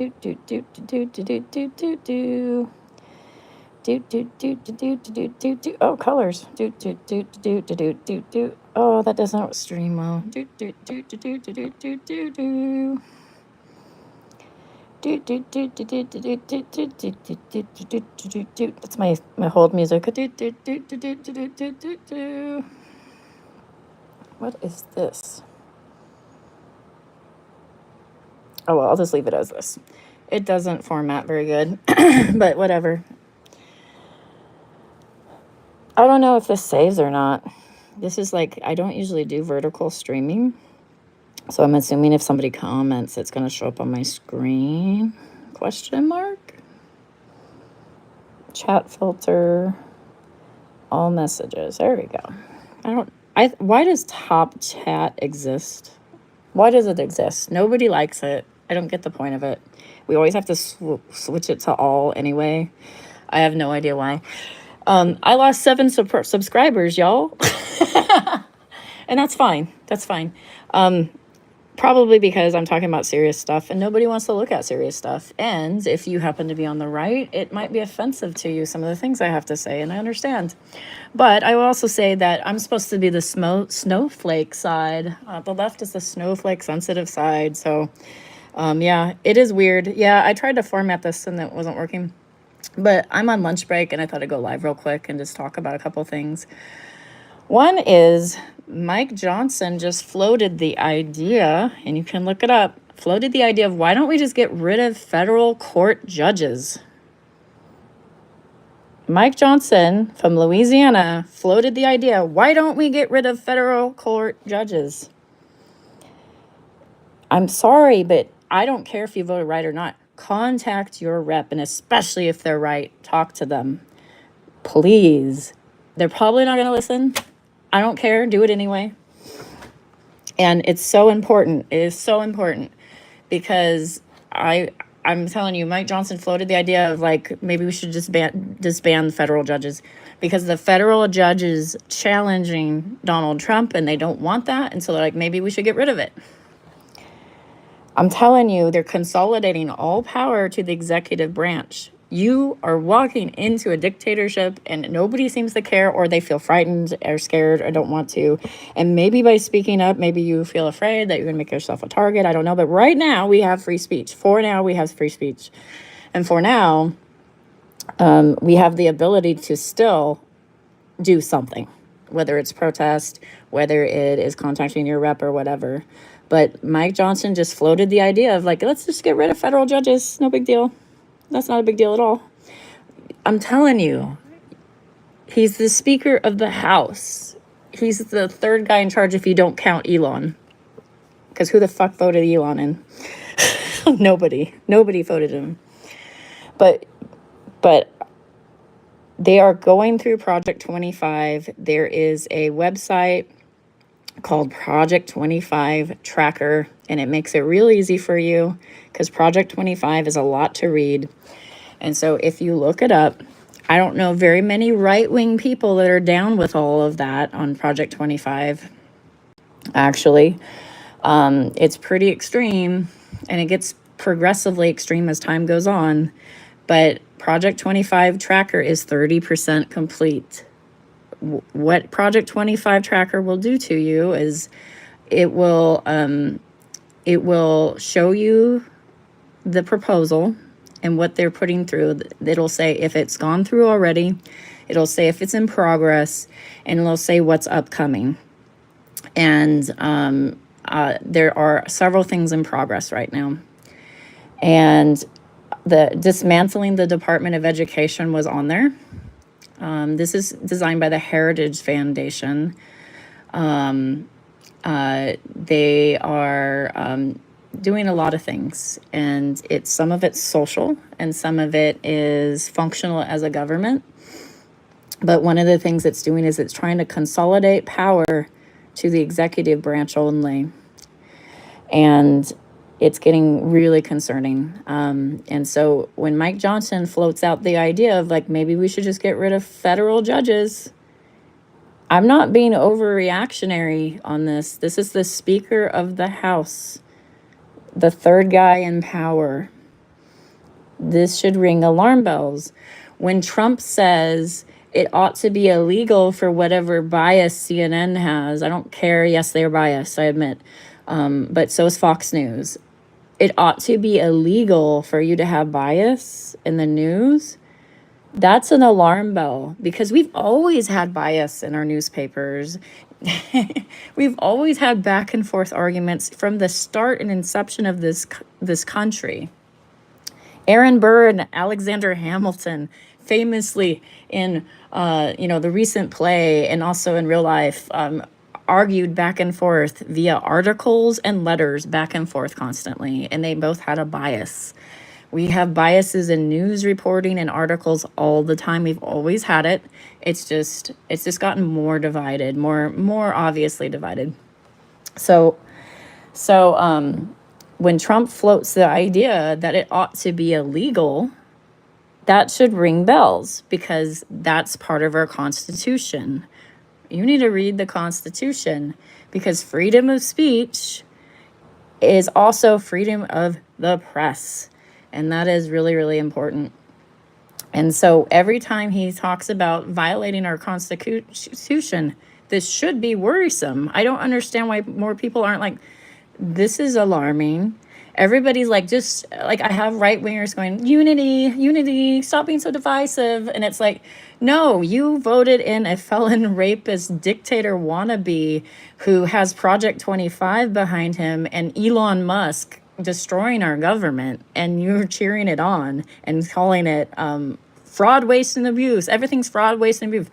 Do do do do do do do do do. Do do do do do do do do. Oh, colors. Do do do do do do do do. Oh, that doesn't stream well. Do do do do do do do do do do. Do do do do do do do do do do do do do do. That's my hold music. Do do do do do do do do do. What is this? Oh well, I'll just leave it as this. It doesn't format very good, but whatever. I don't know if this saves or not. This is like, I don't usually do vertical streaming. So I'm assuming if somebody comments, it's going to show up on my screen. Question mark? Chat filter. All messages. There we go. Why does top chat exist? Why does it exist? Nobody likes it. I don't get the point of it. We always have to switch it to all anyway. I have no idea why. I lost 7 subscribers, y'all. And that's fine. That's fine. Probably because I'm talking about serious stuff and nobody wants to look at serious stuff. And if you happen to be on the right, it might be offensive to you, some of the things I have to say, and I understand. But I will also say that I'm supposed to be the snowflake side. The left is the snowflake sensitive side. So, yeah, it is weird. Yeah, I tried to format this and it wasn't working. But I'm on lunch break and I thought I'd go live real quick and just talk about a couple things. One is Mike Johnson just floated the idea, and you can look it up, floated the idea of why don't we just get rid of federal court judges? Mike Johnson from Louisiana floated the idea, why don't we get rid of federal court judges? I'm sorry, but I don't care if you voted right or not. Contact your rep, and especially if they're right, talk to them. Please. They're probably not going to listen. I don't care. Do it anyway. And it's so important. It is so important because I'm telling you, Mike Johnson floated the idea of like, maybe we should just ban federal judges because the federal judges challenging Donald Trump and they don't want that. And so they're like, maybe we should get rid of it. I'm telling you, they're consolidating all power to the executive branch. You are walking into a dictatorship and nobody seems to care, or they feel frightened or scared or don't want to. And maybe by speaking up, maybe you feel afraid that you're going to make yourself a target. I don't know. But right now we have free speech. For now, we have free speech. And for now, we have the ability to still do something, whether it's protest, whether it is contacting your rep or whatever. But Mike Johnson just floated the idea of like, let's just get rid of federal judges. No big deal. That's not a big deal at all. I'm telling you, he's the Speaker of the House. He's the third guy in charge if you don't count Elon. Because who the fuck voted Elon in? Nobody. Nobody voted him. But they are going through Project 25. There is a website called Project 25 Tracker, and it makes it real easy for you because Project 25 is a lot to read. And so if you look it up, I don't know very many right-wing people that are down with all of that on Project 25. Actually, it's pretty extreme, and it gets progressively extreme as time goes on. But Project 25 Tracker is 30% complete. What Project 25 Tracker will do to you is it will show you the proposal and what they're putting through. It'll say if it's gone through already, it'll say if it's in progress, and it'll say what's upcoming. And there are several things in progress right now. And the dismantling the Department of Education was on there. This is designed by the Heritage Foundation. They are doing a lot of things, and some of it's social and some of it is functional as a government. But one of the things it's doing is it's trying to consolidate power to the executive branch only. And it's getting really concerning. And so when Mike Johnson floats out the idea of like, maybe we should just get rid of federal judges, I'm not being overreactionary on this. This is the Speaker of the House, the third guy in power. This should ring alarm bells. When Trump says it ought to be illegal for whatever bias CNN has, I don't care. Yes, they're biased, I admit. But so is Fox News. It ought to be illegal for you to have bias in the news. That's an alarm bell, because we've always had bias in our newspapers. We've always had back and forth arguments from the start and inception of this country. Aaron Burr and Alexander Hamilton famously in the recent play and also in real life argued back and forth via articles and letters back and forth constantly, and they both had a bias. We have biases in news reporting and articles all the time. We've always had it. It's just gotten more divided, more obviously divided. So when Trump floats the idea that it ought to be illegal, that should ring bells, because that's part of our Constitution. You need to read the Constitution, because freedom of speech is also freedom of the press. And that is really, really important. And so every time he talks about violating our Constitution, this should be worrisome. I don't understand why more people aren't like, this is alarming. Everybody's like, just like, I have right wingers going, unity, stop being so divisive. And it's like, no, you voted in a felon, rapist, dictator wannabe who has Project 25 behind him and Elon Musk destroying our government, and you're cheering it on and calling it fraud, waste, and abuse. Everything's fraud, waste, and abuse.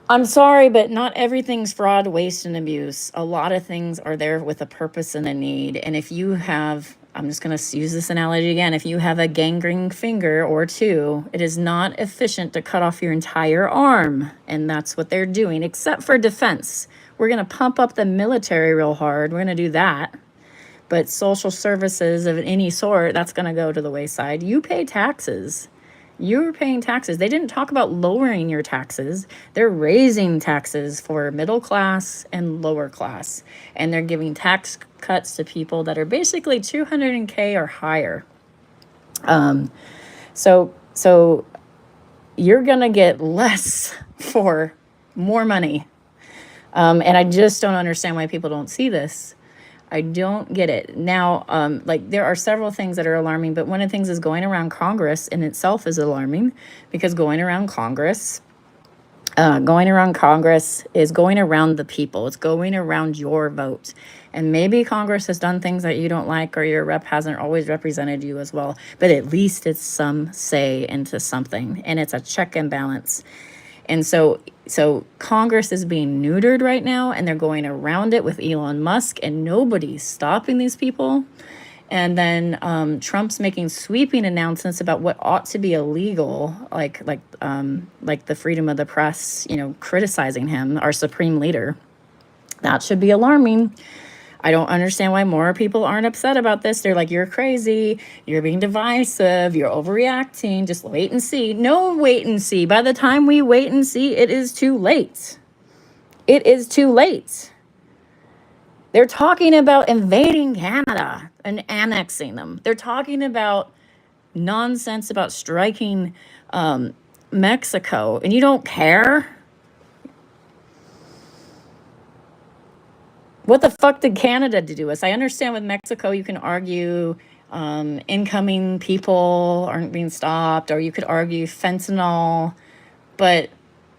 I'm sorry, but not everything's fraud, waste, and abuse. A lot of things are there with a purpose and a need. And if you have, I'm just going to use this analogy again, if you have a gangrene finger or two, it is not efficient to cut off your entire arm. And that's what they're doing, except for defense. We're going to pump up the military real hard. We're going to do that. But social services of any sort, that's going to go to the wayside. You pay taxes. You're paying taxes. They didn't talk about lowering your taxes. They're raising taxes for middle class and lower class. And they're giving tax cuts to people that are basically 200K or higher. So you're going to get less for more money. And I just don't understand why people don't see this. I don't get it. Now, there are several things that are alarming, but one of the things is going around Congress in itself is alarming, because going around Congress is going around the people. It's going around your vote. And maybe Congress has done things that you don't like, or your rep hasn't always represented you as well, but at least it's some say into something, and it's a check and balance. And so Congress is being neutered right now, and they're going around it with Elon Musk, and nobody's stopping these people. And then Trump's making sweeping announcements about what ought to be illegal, like the freedom of the press, criticizing him, our supreme leader. That should be alarming. I don't understand why more people aren't upset about this. They're like, you're crazy, you're being divisive, you're overreacting, just wait and see. No, wait and see. By the time we wait and see, it is too late. It is too late. They're talking about invading Canada and annexing them. They're talking about nonsense about striking Mexico, and you don't care? What the fuck did Canada do to us? I understand with Mexico, you can argue incoming people aren't being stopped, or you could argue fentanyl. But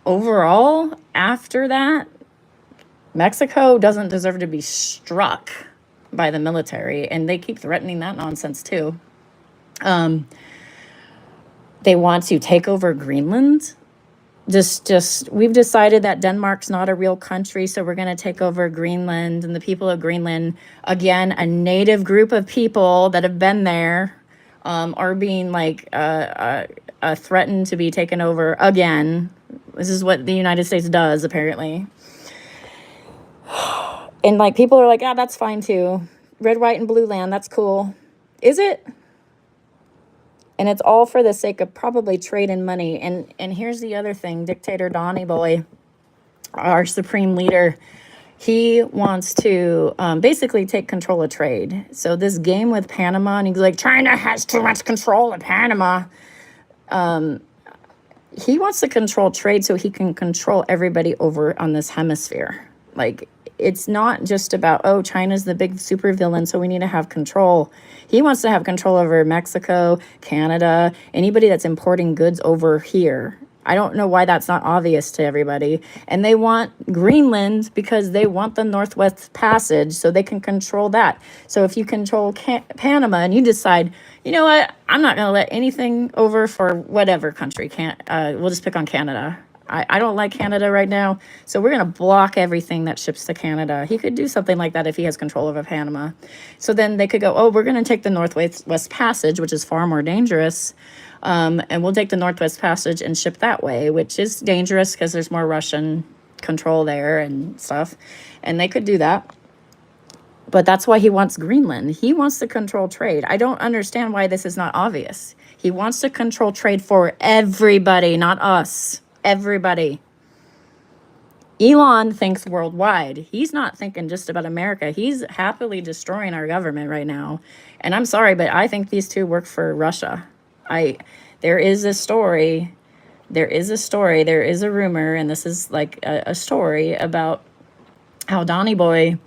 overall, after that, Mexico doesn't deserve to be struck by the military, and they keep threatening that nonsense too. They want to take over Greenland. We've decided that Denmark's not a real country, so we're going to take over Greenland. And the people of Greenland, again, a native group of people that have been there, are being threatened to be taken over again. This is what the United States does, apparently. And people are like, that's fine too. Red, white, and blue land, that's cool. Is it? And it's all for the sake of probably trade and money. And here's the other thing. Dictator Donnie Boy, our supreme leader, He wants to basically take control of trade. So this game with Panama, and he's like, China has too much control of Panama. He wants to control trade so he can control everybody over on this hemisphere. Like, it's not just about, oh, China's the big super villain, so we need to have control. He wants to have control over Mexico, Canada, anybody that's importing goods over here. I don't know why that's not obvious to everybody. And they want Greenland because they want the Northwest Passage so they can control that. So if you control Panama and you decide, you know what, I'm not going to let anything over for whatever country. We'll just pick on Canada. I don't like Canada right now, so we're going to block everything that ships to Canada. He could do something like that if he has control over Panama. So then they could go, oh, we're going to take the Northwest Passage, which is far more dangerous, and we'll take the Northwest Passage and ship that way, which is dangerous because there's more Russian control there and stuff, and they could do that. But that's why he wants Greenland. He wants to control trade. I don't understand why this is not obvious. He wants to control trade for everybody, not us. Everybody. Elon thinks worldwide. He's not thinking just about America. He's happily destroying our government right now. And I'm sorry, but I think these two work for Russia. There is a story, there is a rumor, and this is like a story about how Donny Boy,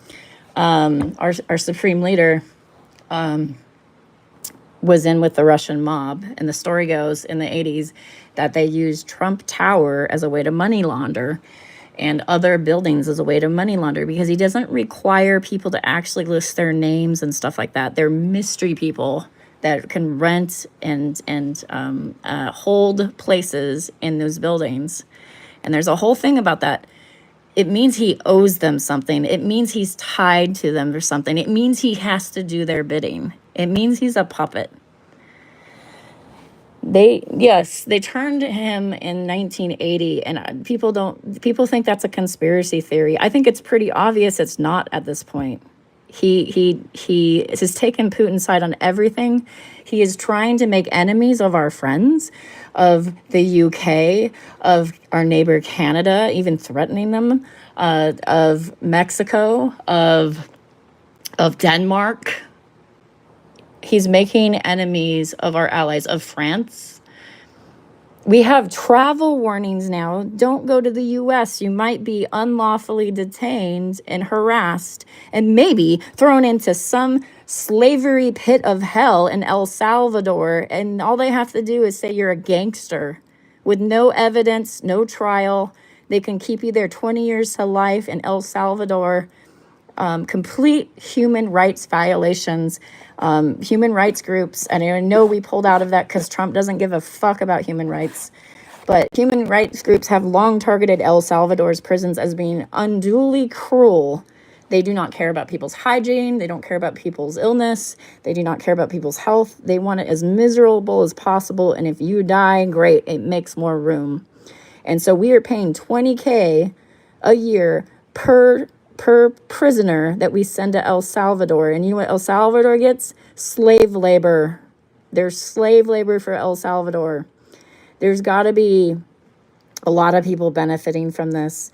our supreme leader, was in with the Russian mob. And the story goes in the 80s that they used Trump Tower as a way to money launder and other buildings as a way to money launder because he doesn't require people to actually list their names and stuff like that. They're mystery people that can rent and hold places in those buildings. And there's a whole thing about that. It means he owes them something. It means he's tied to them or something. It means he has to do their bidding. It means he's a puppet. They turned him in 1980, and people think that's a conspiracy theory. I think it's pretty obvious it's not at this point. He has taken Putin's side on everything. He is trying to make enemies of our friends, of the UK, of our neighbor Canada, even threatening them, of Mexico, of Denmark. He's making enemies of our allies, of France. We have travel warnings now. Don't go to the US. You might be unlawfully detained and harassed and maybe thrown into some slavery pit of hell in El Salvador. And all they have to do is say you're a gangster with no evidence, no trial. They can keep you there 20 years to life in El Salvador. Complete human rights violations, human rights groups, and I know we pulled out of that because Trump doesn't give a fuck about human rights, but human rights groups have long targeted El Salvador's prisons as being unduly cruel. They do not care about people's hygiene. They don't care about people's illness. They do not care about people's health. They want it as miserable as possible, and if you die, great, it makes more room. And so we are paying $20,000 a year per prisoner that we send to El Salvador. And you know what El Salvador gets? Slave labor. There's slave labor for El Salvador. There's got to be a lot of people benefiting from this.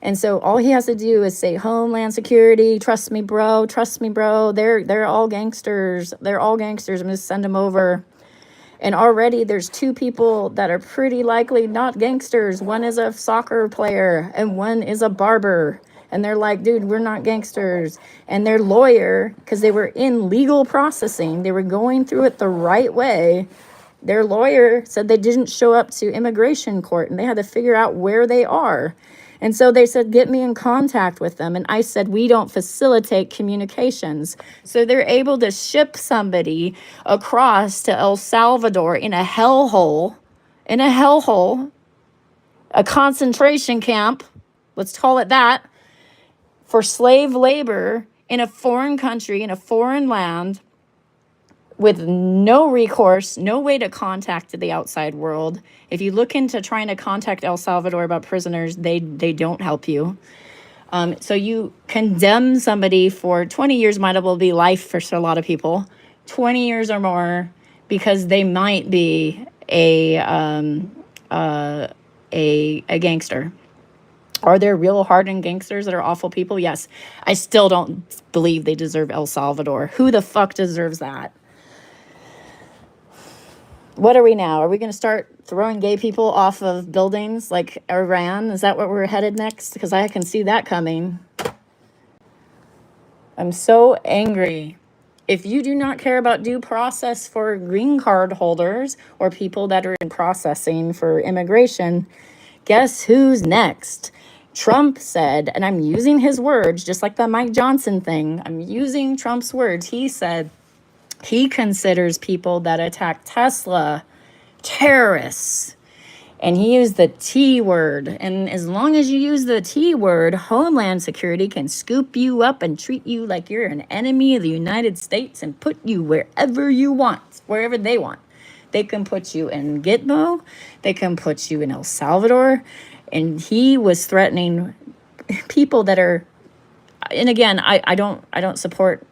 And so all he has to do is say, Homeland Security, trust me, bro. They're all gangsters. I'm going to send them over. And already there's two people that are pretty likely not gangsters. One is a soccer player and one is a barber. And they're like, dude, we're not gangsters. And their lawyer, because they were in legal processing, they were going through it the right way. Their lawyer said they didn't show up to immigration court and they had to figure out where they are. And so they said, get me in contact with them. And I said, we don't facilitate communications. So they're able to ship somebody across to El Salvador in a hellhole, a concentration camp, let's call it that, for slave labor in a foreign country, in a foreign land, with no recourse, no way to contact the outside world. If you look into trying to contact El Salvador about prisoners, they don't help you. So you condemn somebody for 20 years, might as well be life for a lot of people, 20 years or more, because they might be a gangster. Are there real hardened gangsters that are awful people? Yes. I still don't believe they deserve El Salvador. Who the fuck deserves that? What are we now? Are we going to start throwing gay people off of buildings like Iran? Is that what we're headed next? Because I can see that coming. I'm so angry. If you do not care about due process for green card holders or people that are in processing for immigration, guess who's next? Trump said, and I'm using his words, just like the Mike Johnson thing. I'm using Trump's words. He said he considers people that attack Tesla terrorists. And he used the T word. And as long as you use the T word, Homeland Security can scoop you up and treat you like you're an enemy of the United States and put you wherever you want, wherever they want. They can put you in Gitmo. They can put you in El Salvador. And he was threatening people that are, and again, I don't support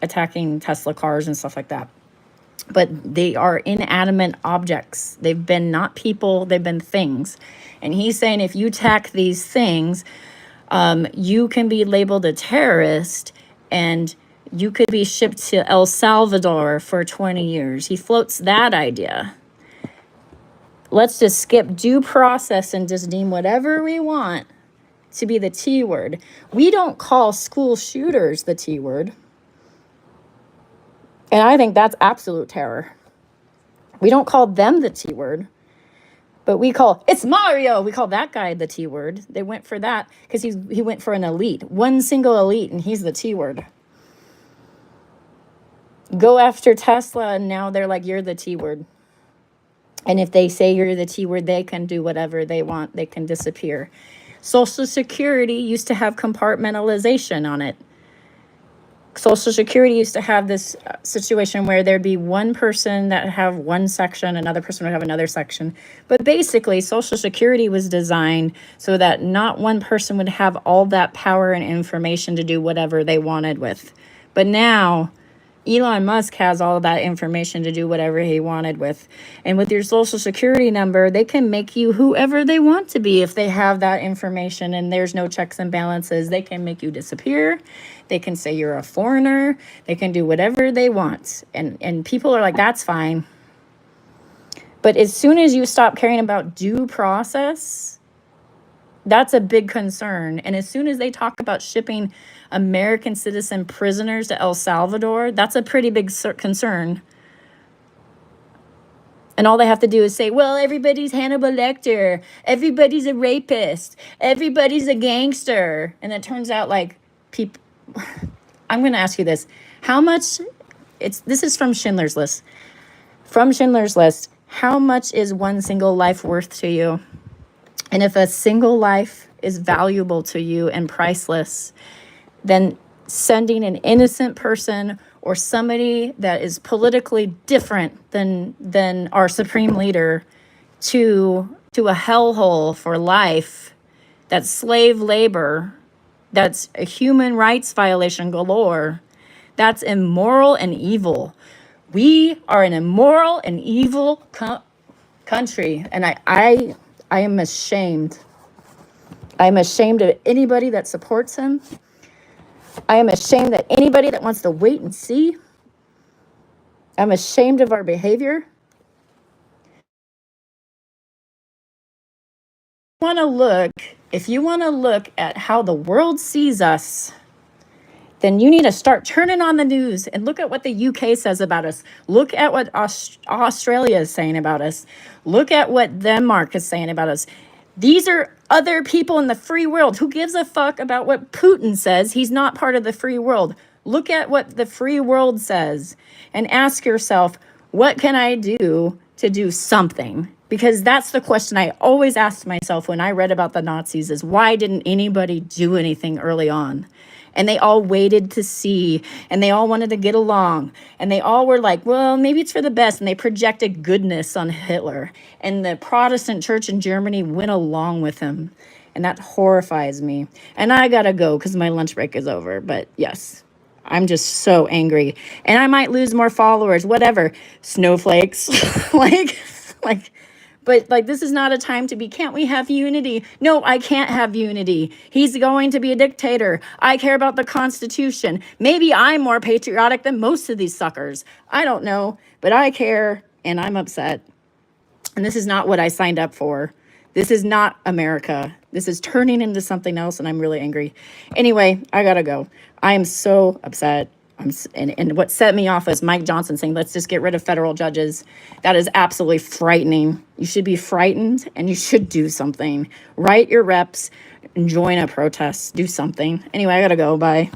attacking Tesla cars and stuff like that. But they are inanimate objects. They've been not people, they've been things. And he's saying if you attack these things, you can be labeled a terrorist and you could be shipped to El Salvador for 20 years. He floats that idea. Let's just skip due process and just deem whatever we want to be the T word. We don't call school shooters the T word. And I think that's absolute terror. We don't call them the T word, but we call, it's Mario. We call that guy the T word. They went for that because he went for an elite, one single elite, and he's the T word. Go after Tesla, and now they're like, you're the T word. And if they say you're the T word, they can do whatever they want. They can disappear. Social Security used to have compartmentalization on it. Social Security used to have this situation where there'd be one person that have one section, another person would have another section. But basically, Social Security was designed so that not one person would have all that power and information to do whatever they wanted with. But now, Elon Musk has all that information to do whatever he wanted with. And with your Social Security number, they can make you whoever they want to be if they have that information and there's no checks and balances. They can make you disappear. They can say you're a foreigner. They can do whatever they want. And people are like, that's fine. But as soon as you stop caring about due process, that's a big concern. And as soon as they talk about shipping American citizen prisoners to El Salvador, that's a pretty big concern. And all they have to do is say, well, everybody's Hannibal Lecter. Everybody's a rapist. Everybody's a gangster. And it turns out like people, I'm going to ask you this. How much, this is from Schindler's List. From Schindler's List, how much is one single life worth to you? And if a single life is valuable to you and priceless, then sending an innocent person or somebody that is politically different than our supreme leader to a hellhole for life, that's slave labor, that's a human rights violation galore, that's immoral and evil. We are an immoral and evil country, and I am ashamed. I am ashamed of anybody that supports him. I am ashamed that anybody that wants to wait and see. I'm ashamed of our behavior. If you want to look at how the world sees us, then you need to start turning on the news and look at what the UK says about us. Look at what Australia is saying about us. Look at what Denmark is saying about us. These are other people in the free world. Who gives a fuck about what Putin says? He's not part of the free world. Look at what the free world says and ask yourself, what can I do to do something? Because that's the question I always asked myself when I read about the Nazis is why didn't anybody do anything early on? And they all waited to see, and they all wanted to get along, and they all were like, well, maybe it's for the best, and they projected goodness on Hitler. And the Protestant church in Germany went along with him, and that horrifies me. And I gotta go because my lunch break is over, but yes, I'm just so angry. And I might lose more followers, whatever, snowflakes, like, But like, this is not a time to be, can't we have unity? No, I can't have unity. He's going to be a dictator. I care about the Constitution. Maybe I'm more patriotic than most of these suckers. I don't know, but I care and I'm upset. And this is not what I signed up for. This is not America. This is turning into something else, and I'm really angry. Anyway, I gotta go. I am so upset. And what set me off was Mike Johnson saying, let's just get rid of federal judges. That is absolutely frightening. You should be frightened, and you should do something. Write your reps and join a protest. Do something. Anyway, I gotta go. Bye.